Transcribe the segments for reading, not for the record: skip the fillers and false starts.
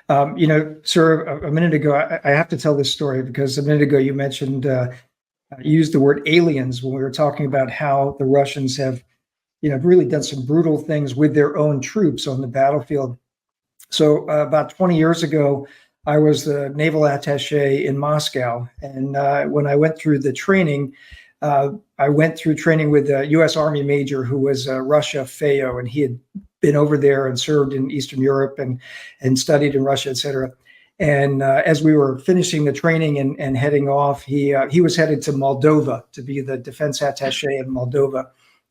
Sir, a minute ago, I have to tell this story because a minute ago you mentioned, you used the word aliens when we were talking about how the Russians have, really done some brutal things with their own troops on the battlefield. So about 20 years ago, I was the naval attaché in Moscow. And when I went through the training, I went through training with a U.S. Army major who was Russia FAO, and he had been over there and served in Eastern Europe and studied in Russia, et cetera. And as we were finishing the training and heading off, he was headed to Moldova to be the defense attaché in Moldova.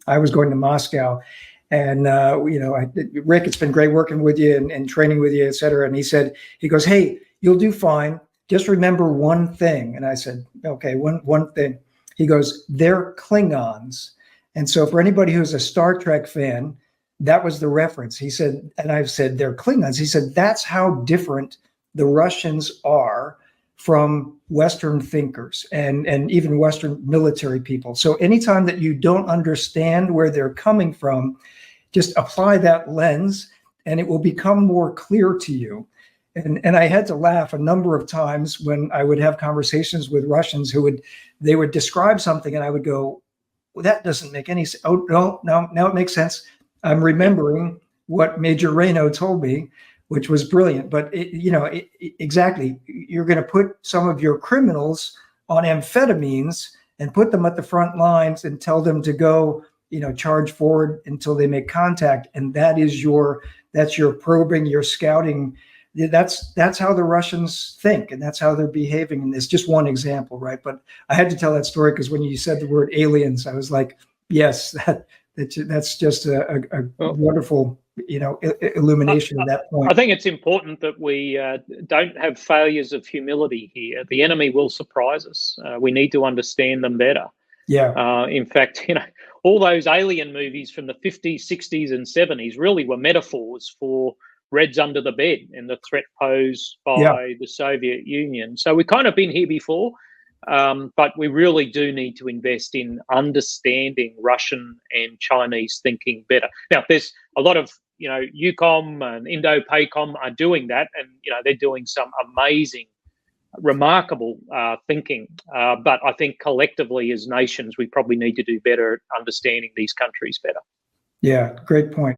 I was going to Moscow. And, Rick, it's been great working with you and training with you, et cetera. And he goes, hey, you'll do fine. Just remember one thing. And I said, okay, one thing. He goes, they're Klingons. And so for anybody who's a Star Trek fan, that was the reference. He said, and I've said, they're Klingons. He said, that's how different the Russians are from Western thinkers and even Western military people. So anytime that you don't understand where they're coming from, just apply that lens and it will become more clear to you. And I had to laugh a number of times when I would have conversations with Russians they would describe something and I would go, well, that doesn't make any sense. Oh, no, now it makes sense. I'm remembering what Major Reno told me, which was brilliant. But exactly, you're going to put some of your criminals on amphetamines and put them at the front lines and tell them to go, charge forward until they make contact. And that's your probing, your scouting. That's how the Russians think, and that's how they're behaving. And it's just one example, right? But I had to tell that story because when you said the word aliens, I was like, yes, that's just a wonderful, illumination of that point. I think it's important that we don't have failures of humility here. The enemy will surprise us. We need to understand them better. Yeah. In fact, all those alien movies from the 50s, 60s, and 70s really were metaphors for Reds under the bed and the threat posed by the Soviet Union. So we've kind of been here before, but we really do need to invest in understanding Russian and Chinese thinking better. Now, there's a lot of, EUCOM and Indo-PACOM are doing that, and, they're doing some amazing, remarkable thinking. But I think collectively as nations, we probably need to do better at understanding these countries better. Yeah, great point.